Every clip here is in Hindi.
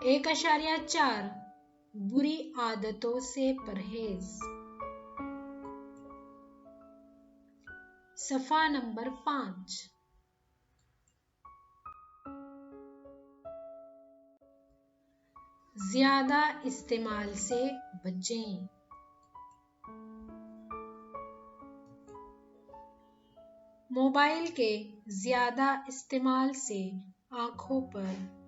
1.4 बुरी आदतों से परहेज। सफ़ा नंबर 5। ज्यादा इस्तेमाल से बचें। मोबाइल के ज्यादा इस्तेमाल से आँखों पर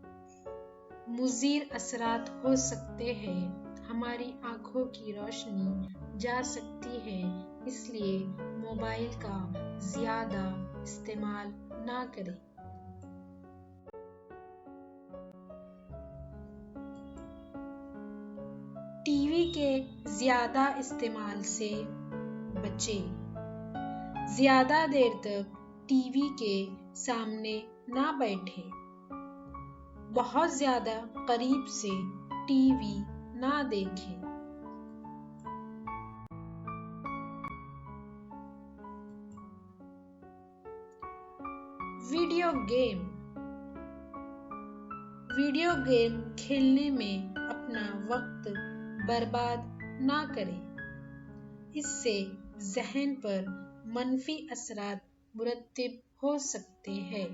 मुज़िर असरात हो सकते हैं। हमारी आँखों की रोशनी जा सकती है, इसलिए मोबाइल का ज्यादा इस्तेमाल ना करें। टीवी के ज्यादा इस्तेमाल से बचें। ज्यादा देर तक टीवी के सामने ना बैठें। बहुत ज्यादा करीब से टीवी ना देखें। वीडियो गेम खेलने में अपना वक्त बर्बाद ना करें। इससे ज़हन पर मनफी असरात मुरतब हो सकते हैं।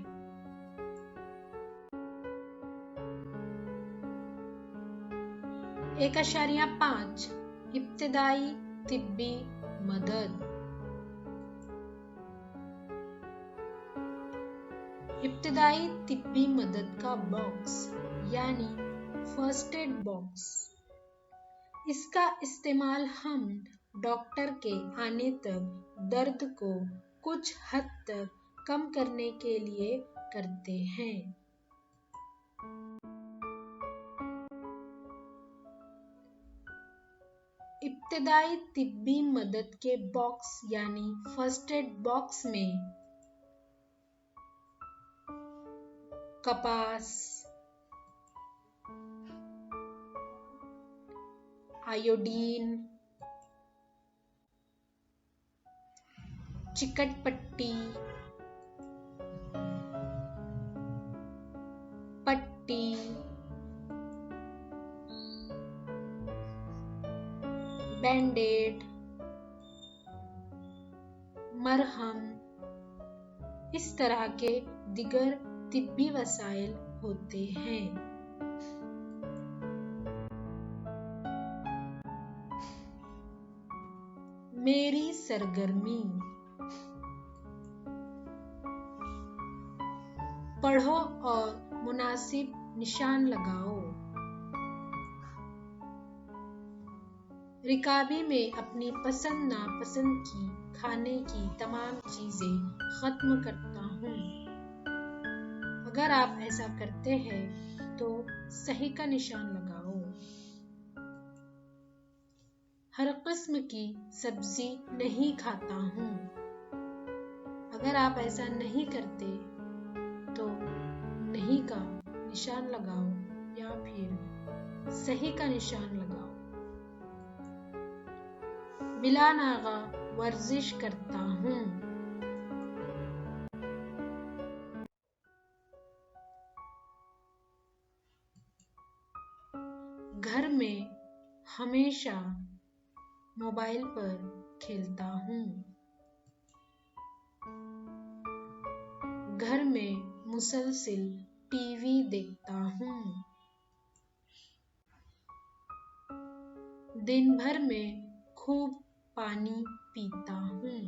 इक्तिदाई तिब्बी मदद। इब्तदाई तिब्बी मदद का बॉक्स यानी फर्स्ट एड बॉक्स। इसका इस्तेमाल हम डॉक्टर के आने तक दर्द को कुछ हद तक कम करने के लिए करते हैं। इब्तदाई तिब्बी मदद के बॉक्स यानी फर्स्ट एड बॉक्स में कपास, आयोडीन, चिकट पट्टी, पट्टी, बैंडेड, मरहम, इस तरह के दिगर तिब्बी वसाइल होते हैं। मेरी सरगर्मी। पढ़ो और मुनासिब निशान लगाओ। रिकाबी में अपनी पसंद नापसंद की खाने की तमाम चीजें खत्म करता हूँ। अगर आप ऐसा करते हैं तो सही का निशान लगाओ। हर किस्म की सब्जी नहीं खाता हूँ। अगर आप ऐसा नहीं करते तो नहीं का निशान लगाओ या फिर सही का निशान लगाओ। बिला नागा वर्जिश करता हूँ। घर में हमेशा मोबाइल पर खेलता हूँ। घर में मुसलसिल टीवी देखता हूँ। दिन भर में खूब पानी पीता हूँ।